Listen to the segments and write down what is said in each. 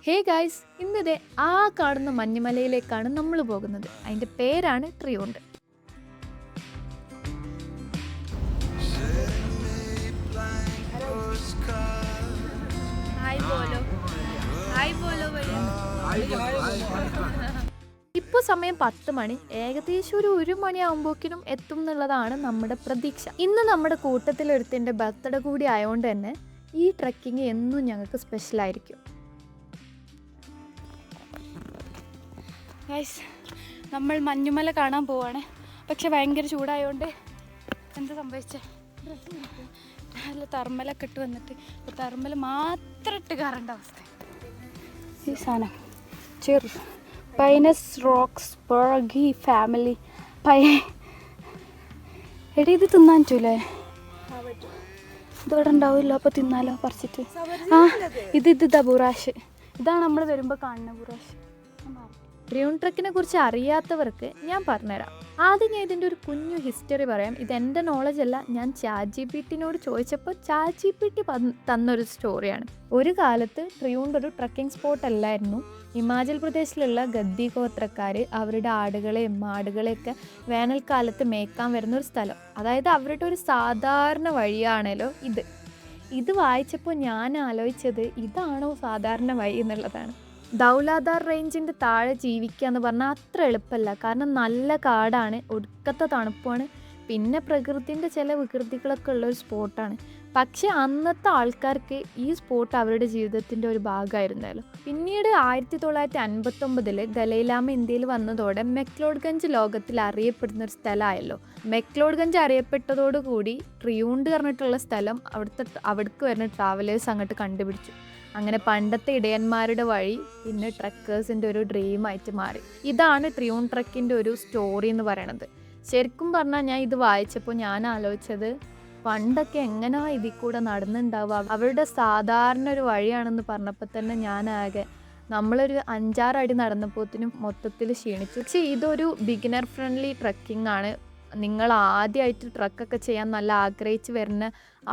Hey guys, ഇന്നിതേ ആ കാണുന്ന മഞ്ഞുമലയിലേക്കാണ് നമ്മൾ പോകുന്നത്. അതിൻ്റെ പേരാണ് ട്രിയൂണ്ട്. ഇപ്പോൾ സമയം 10 മണി, ഏകദേശം ഒരു 1 മണിയാകുമ്പോഴേക്കിനും എത്തും എന്നുള്ളതാണ് നമ്മുടെ പ്രതീക്ഷ. ഇന്ന് നമ്മുടെ കൂട്ടത്തിലൊരുത്തിൻ്റെ ബർത്ത്ഡേ കൂടി ആയതുകൊണ്ട് തന്നെ ഈ ട്രക്കിങ് എന്നും ഞങ്ങൾക്ക് സ്പെഷ്യലായിരിക്കും. ഗൈസ്, നമ്മൾ മഞ്ഞുമല കാണാൻ പോവാണ്. പക്ഷെ ഭയങ്കര ചൂടായതുകൊണ്ട് എന്താ സംഭവിച്ചേ, നല്ല തെർമലൊക്കെ ഇട്ട് വന്നിട്ട് തെർമൽ മാത്രം ഇട്ട് കയറേണ്ട അവസ്ഥ. ഈ സാധനം ചെറു പൈനസ് റോക്സ് ബർഗി ഫാമിലി എടി, ഇത് തിന്നാൻ പറ്റൂലേ? ഇതോടെ ഉണ്ടാവില്ല, അപ്പോൾ തിന്നാലോ പറിച്ചിട്ട്. ആ ഇതാ ബുറാഷ്. ഇതാണ് നമ്മൾ വരുമ്പോൾ കാണുന്ന ബുറാഷ്. ട്രിയൂണ്ട് ട്രക്കിനെ കുറിച്ച് അറിയാത്തവർക്ക് ഞാൻ പറഞ്ഞുതരാം. ആദ്യം ഞാൻ ഇതിൻ്റെ ഒരു കുഞ്ഞു ഹിസ്റ്ററി പറയാം. ഇതെൻ്റെ നോളജ് അല്ല, ഞാൻ ചാറ്റ്ജിപിടിയോട് ചോദിച്ചപ്പോൾ ചാറ്റ്ജിപിടി തന്നൊരു സ്റ്റോറിയാണ്. ഒരു കാലത്ത് ട്രിയൂണ്ട് ഒരു ട്രക്കിംഗ് സ്പോട്ട് അല്ലായിരുന്നു. ഹിമാചൽ പ്രദേശിലുള്ള ഗദ്ദി ഗോത്രക്കാർ അവരുടെ ആടുകളെയും മാടുകളെയൊക്കെ വേനൽക്കാലത്ത് മേക്കാൻ വരുന്നൊരു സ്ഥലം. അതായത് അവരുടെ ഒരു സാധാരണ വഴിയാണല്ലോ ഇത് വായിച്ചപ്പോൾ ഞാൻ ആലോചിച്ചത് ഇതാണോ സാധാരണ വഴി എന്നുള്ളതാണ്. ദൗലാധാർ റേഞ്ചിൻ്റെ താഴെ ജീവിക്കുക എന്ന് പറഞ്ഞാൽ അത്ര എളുപ്പമല്ല. കാരണം നല്ല കാടാണ്, ഒടുക്കത്തെ തണുപ്പാണ്, പിന്നെ പ്രകൃതിൻ്റെ ചില വികൃതികളൊക്കെ ഉള്ളൊരു സ്പോട്ടാണ്. പക്ഷേ അന്നത്തെ ആൾക്കാർക്ക് ഈ സ്പോട്ട് അവരുടെ ജീവിതത്തിൻ്റെ ഒരു ഭാഗമായിരുന്നല്ലോ. പിന്നീട് 1959 ദലൈലാമ ഇന്ത്യയിൽ വന്നതോടെ മെക്ലോഡ്ഗഞ്ച് ലോകത്തിൽ അറിയപ്പെടുന്ന ഒരു സ്ഥലമായല്ലോ. മെക്ലോഡ്ഗഞ്ച് അറിയപ്പെട്ടതോടുകൂടി ട്രിയൂണ്ട് പറഞ്ഞിട്ടുള്ള സ്ഥലം അവിടേക്ക് വരുന്ന ട്രാവലേഴ്സ് അങ്ങോട്ട് കണ്ടുപിടിച്ചു. അങ്ങനെ പണ്ടത്തെ ഇടയന്മാരുടെ വഴി പിന്നെ ട്രക്കേഴ്സിൻ്റെ ഒരു ഡ്രീമായിട്ട് മാറി. ഇതാണ് ട്രിയൂണ്ട് ട്രക്കിൻ്റെ ഒരു സ്റ്റോറി എന്ന് പറയണത്. ശരിക്കും പറഞ്ഞാൽ ഞാൻ ഇത് വായിച്ചപ്പോൾ ഞാൻ ആലോചിച്ചത് പണ്ടൊക്കെ എങ്ങനെയാണ് ഇതിൽ കൂടെ നടന്നുണ്ടാവുക, അവരുടെ സാധാരണ ഒരു വഴിയാണെന്ന് പറഞ്ഞപ്പോൾ തന്നെ ഞാനാകെ നമ്മളൊരു 5-6 അടി നടന്നപ്പോഴത്തേനും മൊത്തത്തിൽ ക്ഷീണിച്ചു. പക്ഷേ ഇതൊരു ബിഗിനർ ഫ്രണ്ട്ലി ട്രക്കിംഗ് ആണ്. നിങ്ങൾ ആദ്യമായിട്ട് ട്രക്കൊക്കെ ചെയ്യാൻ നല്ല ആഗ്രഹിച്ച് വരുന്ന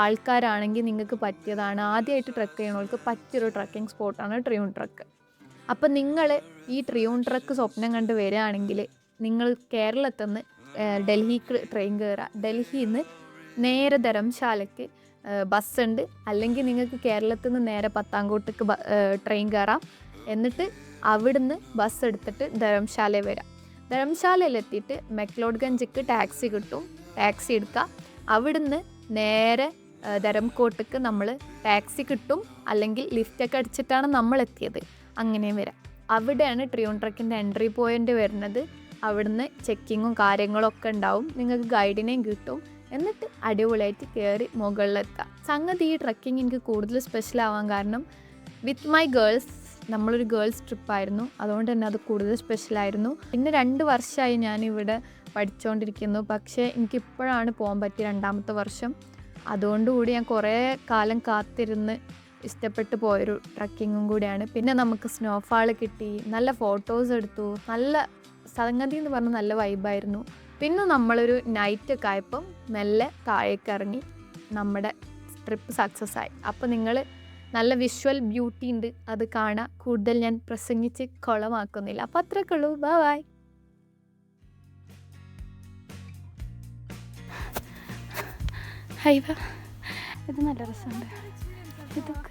ആൾക്കാരാണെങ്കിൽ നിങ്ങൾക്ക് പറ്റിയതാണ്. ആദ്യമായിട്ട് ട്രക്ക് ചെയ്യണവർക്ക് പറ്റിയൊരു ട്രക്കിംഗ് സ്പോട്ടാണ് ട്രിയൂണ്ട് ട്രക്ക്. അപ്പം നിങ്ങൾ ഈ ട്രിയൂണ്ട് ട്രക്ക് സ്വപ്നം കണ്ട് വരികയാണെങ്കിൽ നിങ്ങൾ കേരളത്തിൽ നിന്ന് ഡൽഹിക്ക് ട്രെയിൻ കയറുക. ഡൽഹിയിൽ നിന്ന് നേരെ ധരംശാലയ്ക്ക് ബസ്സുണ്ട്, അല്ലെങ്കിൽ നിങ്ങൾക്ക് കേരളത്തിൽ നിന്ന് നേരെ പത്താൻകോട്ടേക്ക് ട്രെയിൻ കയറാം. എന്നിട്ട് അവിടുന്ന് ബസ് എടുത്തിട്ട് ധരംശാലയിൽ വരാം. ധരംശാലയിലെത്തിയിട്ട് മെക്ലോഡ്ഗഞ്ചിക്ക് ടാക്സി കിട്ടും, ടാക്സി എടുക്കുക. അവിടുന്ന് നേരെ ധരംകോട്ടക്ക് നമ്മൾ ടാക്സി കിട്ടും, അല്ലെങ്കിൽ ലിഫ്റ്റൊക്കെ അടിച്ചിട്ടാണ് നമ്മൾ എത്തിയത്. അങ്ങനെയും വരാം. അവിടെയാണ് ട്രിയൂണ്ട് ട്രക്കിൻ്റെ എൻട്രി പോയിൻ്റ് വരുന്നത്. അവിടുന്ന് ചെക്കിങ്ങും കാര്യങ്ങളൊക്കെ ഉണ്ടാവും, നിങ്ങൾക്ക് ഗൈഡിനെയും കിട്ടും. എന്നിട്ട് അടിപൊളിയായിട്ട് കയറി മുകളിലെത്താം. സംഗതി ഈ ട്രക്കിങ് എനിക്ക് കൂടുതൽ സ്പെഷ്യൽ ആവാൻ കാരണം വിത്ത് മൈ ഗേൾസ്, നമ്മളൊരു ഗേൾസ് ട്രിപ്പായിരുന്നു, അതുകൊണ്ട് തന്നെ അത് കൂടുതൽ സ്പെഷ്യലായിരുന്നു. പിന്നെ 2 വർഷമായി ഞാനിവിടെ പഠിച്ചുകൊണ്ടിരിക്കുന്നു. പക്ഷേ എനിക്കിപ്പോഴാണ് പോകാൻ പറ്റിയ 2ാമത്തെ വർഷം. അതുകൊണ്ടുകൂടി ഞാൻ കുറേ കാലം കാത്തിരുന്ന് ഇഷ്ടപ്പെട്ടു പോയൊരു ട്രക്കിങ്ങും കൂടിയാണ്. പിന്നെ നമുക്ക് സ്നോഫാൾ കിട്ടി, നല്ല ഫോട്ടോസ് എടുത്തു, നല്ല സംഗതി എന്ന് പറഞ്ഞാൽ നല്ല വൈബായിരുന്നു. പിന്നെ നമ്മളൊരു നൈറ്റൊക്കെ ആയപ്പം മെല്ലെ താഴേക്ക് ഇറങ്ങി നമ്മുടെ ട്രിപ്പ് സക്സസ് ആയി. അപ്പോൾ നിങ്ങൾ നല്ല വിഷ്വൽ ബ്യൂട്ടി ഉണ്ട്, അത് കാണാം. കൂടുതൽ ഞാൻ പ്രസംഗിച്ച് കുളമാക്കുന്നില്ല. അപ്പോൾ അത്രയൊക്കെ ഉള്ളൂ. ബൈ. ഹൈവ, ഇത് നല്ല രസമുണ്ട്. ഇതൊക്കെ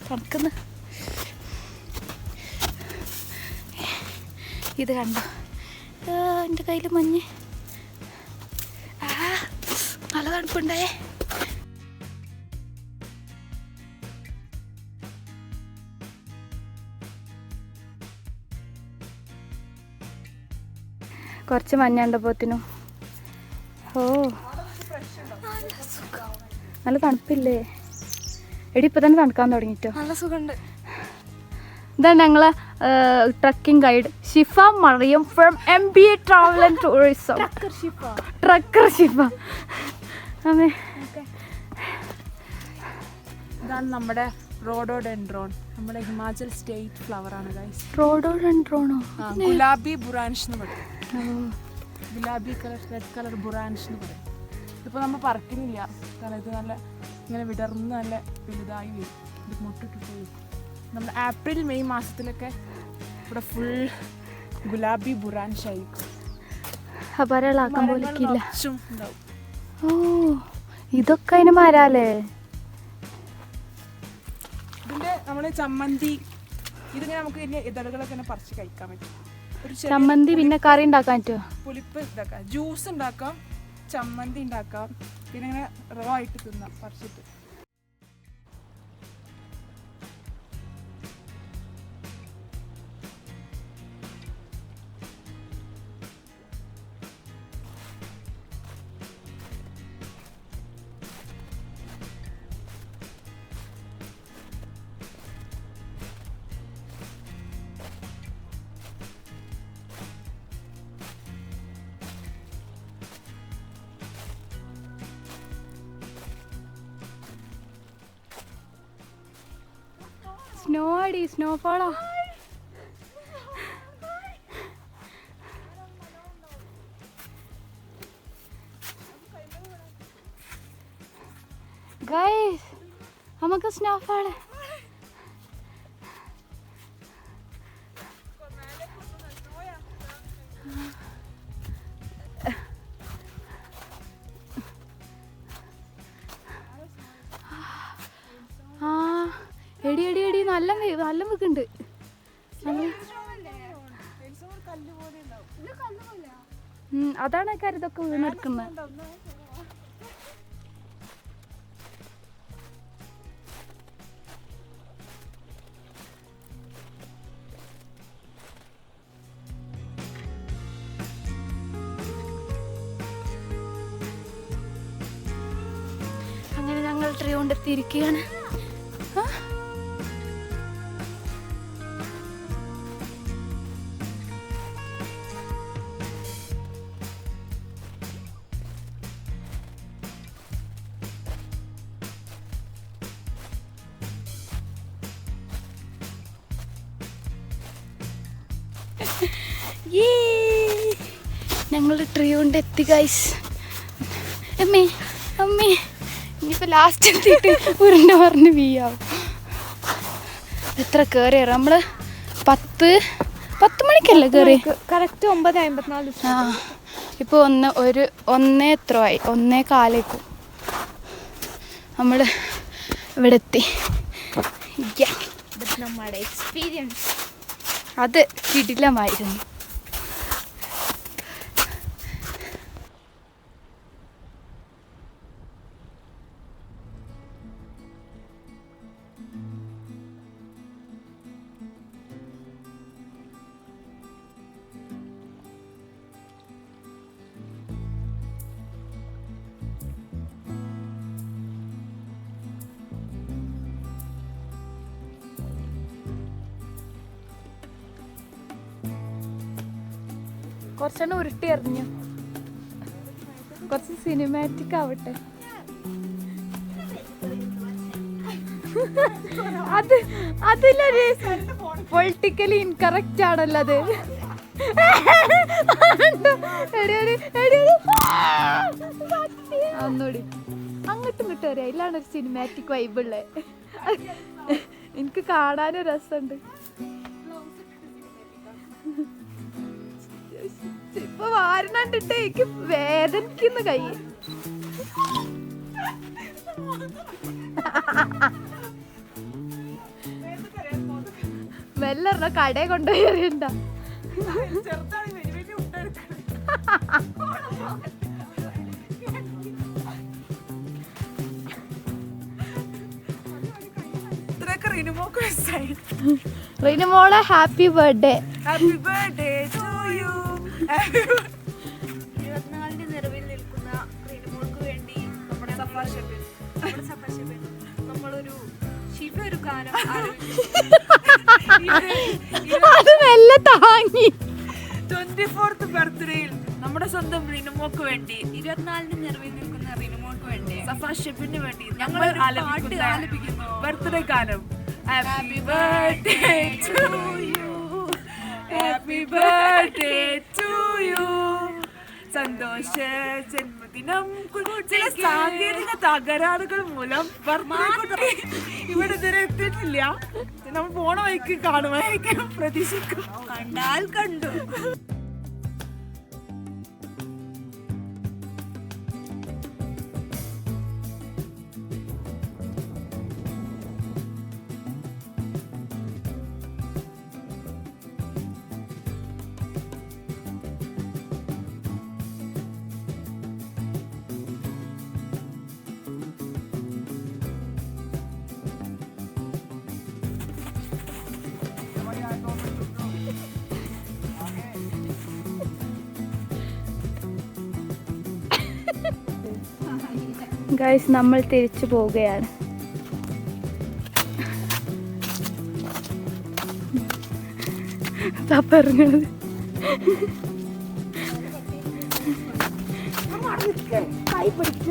തണുക്കുന്നു. ഇത് കണ്ടോ, എൻ്റെ കയ്യിൽ മഞ്ഞ്. നല്ല തണുപ്പുണ്ടേ. കുറച്ച് മഞ്ഞ ഉണ്ടപ്പോത്തിനും. നല്ല തണുപ്പില്ലേ എടി? ഇപ്പം തന്നെ തണുക്കാൻ തുടങ്ങിട്ടോ. നല്ല സുഖമുണ്ട്. ഇതാണ് ഞങ്ങളെ trekking guide Shifa Mariyam from MBA travel and tourism. Trekker Shifa. അതെ, ഇതാണ് നമ്മുടെ റോഡോഡെൻഡ്രോൺ, നമ്മുടെ ഹിമാചൽ സ്റ്റേറ്റ് ഫ്ലവർ ആണ് ഗൈസ്. റോഡോഡെൻഡ്രോണോ? ഗുലാബി ബുറാൻഷ് എന്ന് പറയും. ഗുലാബി കളർ റെഡ് കളർ ബുറാൻഷ് എന്ന് പറയും. ഇതിപ്പോൾ നമ്മൾ പറിക്കുന്നില്ല, കാരണം ഇത് നല്ല ഇങ്ങനെ വിടർന്ന് നല്ല വലുതായി വരും. ഇത് മുട്ടിട്ട് പോയി നമ്മൾ ഏപ്രിൽ മെയ് മാസത്തിലൊക്കെ ഇവിടെ ഫുൾ ഗുലാബി ബുറാൻഷ് ആയിരിക്കും. നിറച്ചും ഉണ്ടാവും. ഓ ഇതൊക്കെ അതിന് മരാലേ. ഇതിൻ്റെ നമ്മൾ ചമ്മന്തി ഇതിങ്ങനെ നമുക്ക് ഇതിൻ്റെ ഇതളുകളൊക്കെ ഇങ്ങനെ പറിച്ച് കഴിക്കാൻ പറ്റും. ഒരു ചമ്മന്തി പിന്നെ കറി ഉണ്ടാക്കാൻ പറ്റുമോ? പുളിപ്പ് ഇതാക്കാം, ജ്യൂസ് ഉണ്ടാക്കാം, ചമ്മന്തി ഉണ്ടാക്കാം, പിന്നെ ഇങ്ങനെ റോ ആയിട്ട് തിന്നാം പറിച്ചിട്ട്. സ്നോ അടി, സ്നോഫോളോ. ഗൈസ് നമുക്ക് സ്നോഫോള്. ആ എടി എടി എടി നല്ല നല്ല വെക്കുന്നുണ്ട്. അതാണ് കാര്യം ഇതൊക്കെ വീണെടുക്കുന്നത്. അങ്ങനെ ഞങ്ങൾ ട്രീ കൊണ്ടെത്തിയിരിക്കുകയാണ്. ഞങ്ങൾ ട്രീ കൊണ്ട് എത്തി ഗൈസ്. അമ്മേ അമ്മേ ഇനിയിപ്പോൾ ലാസ്റ്റ് എത്തിയിട്ട് ഉരുണ്ട പറഞ്ഞ് വീയാവും. എത്ര കയറിയാറ് നമ്മൾ 10 മണിക്കല്ലേ കയറി? കറക്റ്റ് 9:54. ആ ഇപ്പോൾ 1 എത്ര ആയി, 1:15 നമ്മൾ ഇവിടെ എത്തി. നമ്മുടെ എക്സ്പീരിയൻസ് അത് കിടിലമായിരുന്നു. കുറച്ചെണ്ണം ഉരുട്ടി എറിഞ്ഞു, കുറച്ച് സിനിമാറ്റിക് ആവട്ടെ. അതിലൊരു പൊളിറ്റിക്കലി ഇൻകറക്റ്റ് ആണല്ലോ അത്. ഒന്നുകൂടി അങ്ങോട്ടും ഇങ്ങോട്ടും അറിയാം. ഇതിലാണ് ഒരു സിനിമാറ്റിക് വൈബുള്ളേ. എനിക്ക് കാണാനും രസമുണ്ട്. ഇപ്പൊ വാരണണ്ടിട്ട് എനിക്ക് വേദനിക്കുന്ന കൈ. വെല്ലറിഞ്ഞ കടയെ കൊണ്ടുപോയി അറിയണ്ട. റിനുമോളെ happy birthday. Happy birthday to you. 24 നിറവിൽ നിൽക്കുന്ന റിനുമോൾക്ക് വേണ്ടി നമ്മുടെ നമ്മളൊരു ശിവ ഒരു ഗാനം അത് മെല്ലെ താങ്ങി. 24th ബർത്ത്ഡേയിൽ നമ്മുടെ സ്വന്തം റിനുമോക്ക് വേണ്ടി, 24 നിറവിൽ നിൽക്കുന്ന റിനുമോക്ക് വേണ്ടി, സഫാ ഷെബിന് വേണ്ടി ഞങ്ങൾ ആലപിക്കുന്നു ബർത്ത്ഡേ ഗാനം. Happy birthday to you, happy birthday to you, സന്തോഷ ജന്മദിനം. ചില സാങ്കേതിക തകരാറുകൾ മൂലം birthday ഇവിടെ ഇതുവരെ എത്തിയിട്ടില്ല. നമ്മൾ പോണ വഴിക്ക് കാണുമായിരിക്കും, പ്രതീക്ഷിക്കും. കണ്ടാൽ കണ്ടു. ഗൈസ്, നമ്മൾ തിരിച്ചു പോവുകയാണ്. പറഞ്ഞത് കൈ പിടിച്ച്